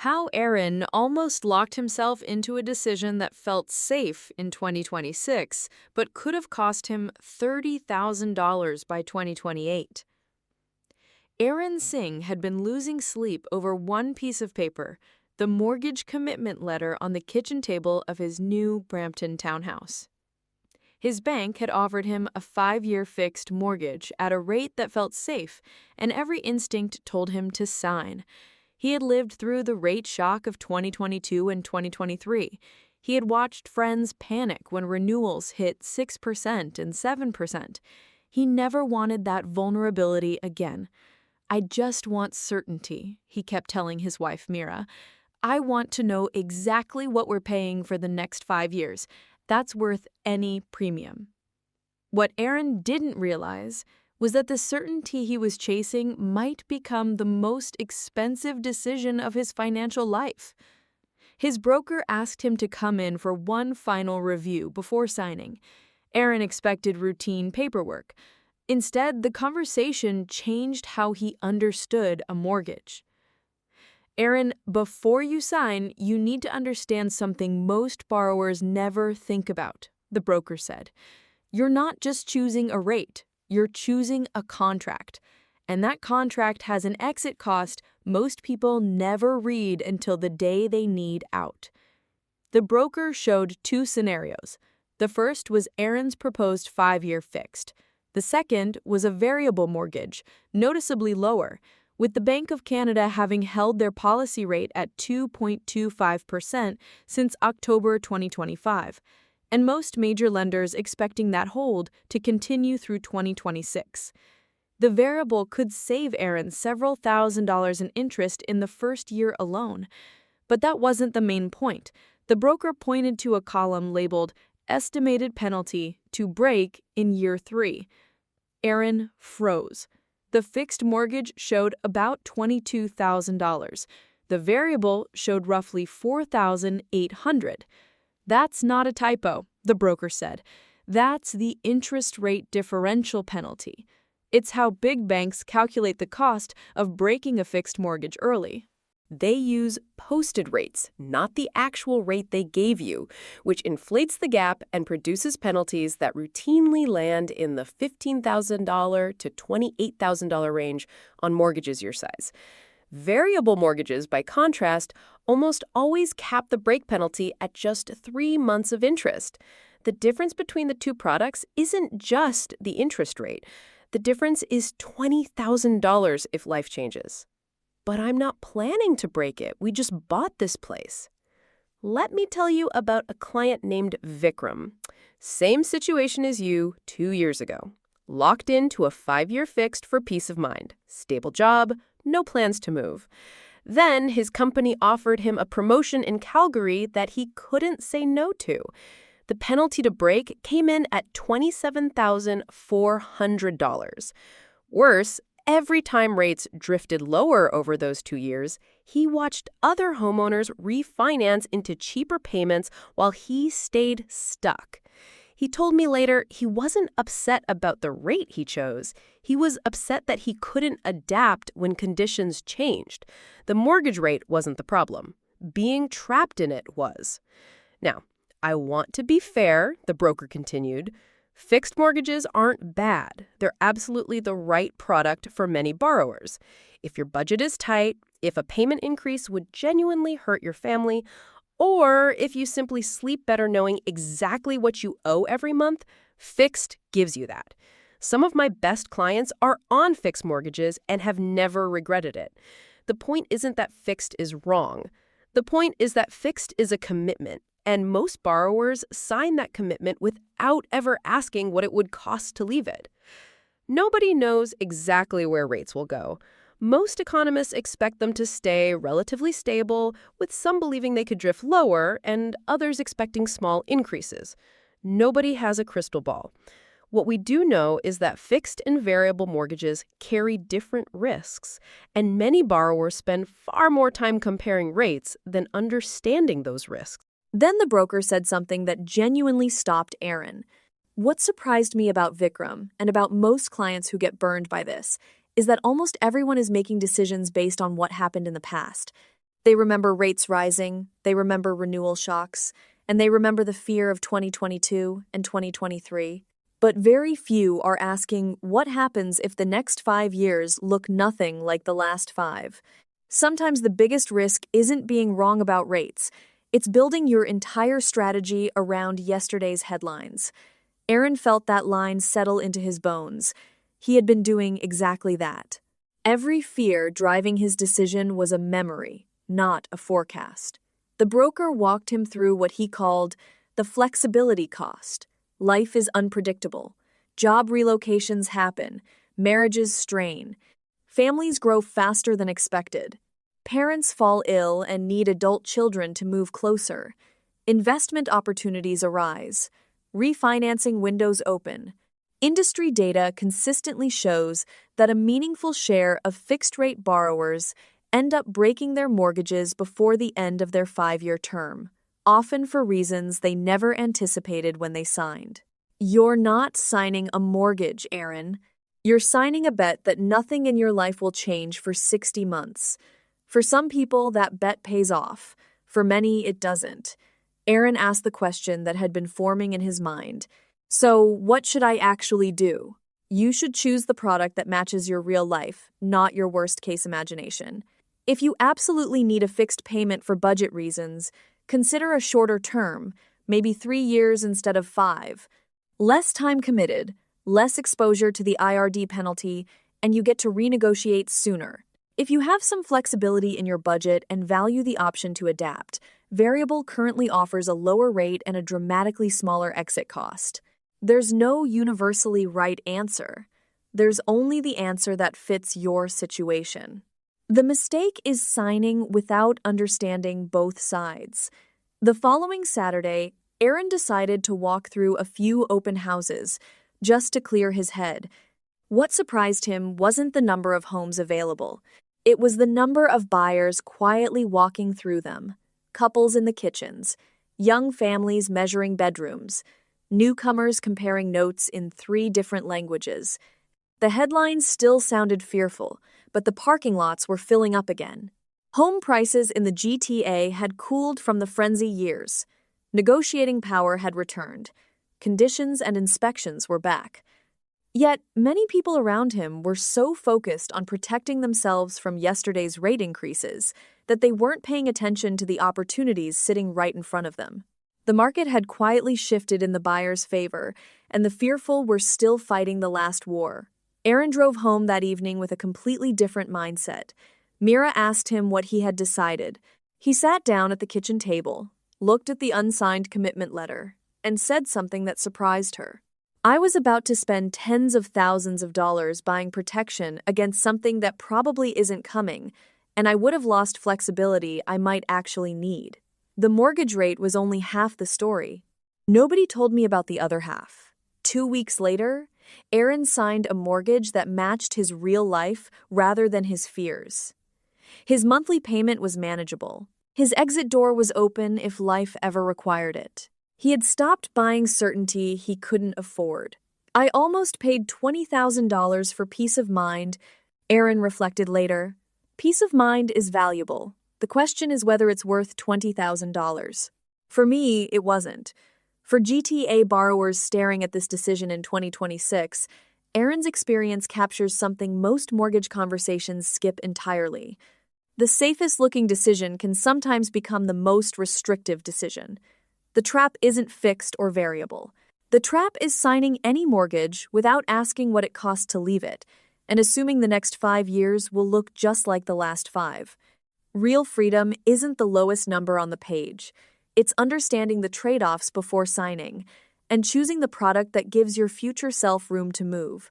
How Aaron almost locked himself into a decision that felt safe in 2026, but could have cost him $30,000 by 2028. Aaron Singh had been losing sleep over one piece of paper, the mortgage commitment letter on the kitchen table of his new Brampton townhouse. His bank had offered him a 5-year fixed mortgage at a rate that felt safe, and every instinct told him to sign. He had lived through the rate shock of 2022 and 2023. He had watched friends panic when renewals hit 6% and 7%. He never wanted that vulnerability again. "I just want certainty," he kept telling his wife Mira. "I want to know exactly what we're paying for the next 5 years. That's worth any premium." What Aaron didn't realize was that the certainty he was chasing might become the most expensive decision of his financial life. His broker asked him to come in for one final review before signing. Aaron expected routine paperwork. Instead, the conversation changed how he understood a mortgage. "Aaron, before you sign, you need to understand something most borrowers never think about," the broker said. "You're not just choosing a rate. You're choosing a contract, and that contract has an exit cost most people never read until the day they need out." The broker showed two scenarios. The first was Aaron's proposed 5-year fixed. The second was a variable mortgage, noticeably lower, with the Bank of Canada having held their policy rate at 2.25% since October 2025. And most major lenders expecting that hold to continue through 2026. The variable could save Aaron several $1,000s in interest in the first year alone. But that wasn't the main point. The broker pointed to a column labeled "Estimated Penalty to Break in Year 3. Aaron froze. The fixed mortgage showed about $22,000. The variable showed roughly $4,800. "That's not a typo," the broker said. "That's the interest rate differential penalty. It's how big banks calculate the cost of breaking a fixed mortgage early." They use posted rates, not the actual rate they gave you, which inflates the gap and produces penalties that routinely land in the $15,000 to $28,000 range on mortgages your size. Variable mortgages, by contrast, almost always cap the break penalty at just 3 months of interest. The difference between the two products isn't just the interest rate. The difference is $20,000 if life changes. "But I'm not planning to break it. We just bought this place." Let me tell you about a client named Vikram. Same situation as you 2 years ago. Locked into a 5-year fixed for peace of mind. Stable job, no plans to move. Then his company offered him a promotion in Calgary that he couldn't say no to. The penalty to break came in at $27,400. Worse, every time rates drifted lower over those 2 years, he watched other homeowners refinance into cheaper payments while he stayed stuck. He told me later he wasn't upset about the rate he chose. He was upset that he couldn't adapt when conditions changed. The mortgage rate wasn't the problem. Being trapped in it was. Now, I want to be fair, the broker continued. Fixed mortgages aren't bad. They're absolutely the right product for many borrowers. If your budget is tight, if a payment increase would genuinely hurt your family, or if you simply sleep better knowing exactly what you owe every month, fixed gives you that. Some of my best clients are on fixed mortgages and have never regretted it. The point isn't that fixed is wrong. The point is that fixed is a commitment, and most borrowers sign that commitment without ever asking what it would cost to leave it. Nobody knows exactly where rates will go. Most economists expect them to stay relatively stable, with some believing they could drift lower and others expecting small increases. Nobody has a crystal ball. What we do know is that fixed and variable mortgages carry different risks, and many borrowers spend far more time comparing rates than understanding those risks. Then the broker said something that genuinely stopped Aaron. "What surprised me about Vikram, and about most clients who get burned by this, is that almost everyone is making decisions based on what happened in the past. They remember rates rising, they remember renewal shocks, and they remember the fear of 2022 and 2023. But very few are asking what happens if the next 5 years look nothing like the last five. Sometimes the biggest risk isn't being wrong about rates, it's building your entire strategy around yesterday's headlines. Aaron felt that line settle into his bones. He had been doing exactly that. Every fear driving his decision was a memory, not a forecast. The broker walked him through what he called the flexibility cost. Life is unpredictable. Job relocations happen. Marriages strain. Families grow faster than expected. Parents fall ill and need adult children to move closer. Investment opportunities arise. Refinancing windows open. Industry data consistently shows that a meaningful share of fixed-rate borrowers end up breaking their mortgages before the end of their 5-year term, often for reasons they never anticipated when they signed. You're not signing a mortgage, Aaron. You're signing a bet that nothing in your life will change for 60 months. For some people, that bet pays off. For many, it doesn't. Aaron asked the question that had been forming in his mind. So, what should I actually do? You should choose the product that matches your real life, not your worst-case imagination. If you absolutely need a fixed payment for budget reasons, consider a shorter term, maybe 3 years instead of 5. Less time committed, less exposure to the IRD penalty, and you get to renegotiate sooner. If you have some flexibility in your budget and value the option to adapt, Variable currently offers a lower rate and a dramatically smaller exit cost. There's no universally right answer. There's only the answer that fits your situation. The mistake is signing without understanding both sides. The following Saturday, Aaron decided to walk through a few open houses just to clear his head. What surprised him wasn't the number of homes available. It was the number of buyers quietly walking through them. Couples in the kitchens, young families measuring bedrooms, newcomers comparing notes in 3 different languages. The headlines still sounded fearful, but the parking lots were filling up again. Home prices in the GTA had cooled from the frenzy years. Negotiating power had returned. Conditions and inspections were back. Yet, many people around him were so focused on protecting themselves from yesterday's rate increases that they weren't paying attention to the opportunities sitting right in front of them. The market had quietly shifted in the buyer's favor, and the fearful were still fighting the last war. Aaron drove home that evening with a completely different mindset. Mira asked him what he had decided. He sat down at the kitchen table, looked at the unsigned commitment letter, and said something that surprised her. I was about to spend tens of thousands of dollars buying protection against something that probably isn't coming, and I would have lost flexibility I might actually need. The mortgage rate was only half the story. Nobody told me about the other half. 2 weeks later, Aaron signed a mortgage that matched his real life rather than his fears. His monthly payment was manageable. His exit door was open if life ever required it. He had stopped buying certainty he couldn't afford. I almost paid $20,000 for peace of mind, Aaron reflected later. Peace of mind is valuable. The question is whether it's worth $20,000. For me, it wasn't. For GTA borrowers staring at this decision in 2026, Aaron's experience captures something most mortgage conversations skip entirely. The safest-looking decision can sometimes become the most restrictive decision. The trap isn't fixed or variable. The trap is signing any mortgage without asking what it costs to leave it, and assuming the next 5 years will look just like the last 5. Real freedom isn't the lowest number on the page. It's understanding the trade-offs before signing, and choosing the product that gives your future self room to move.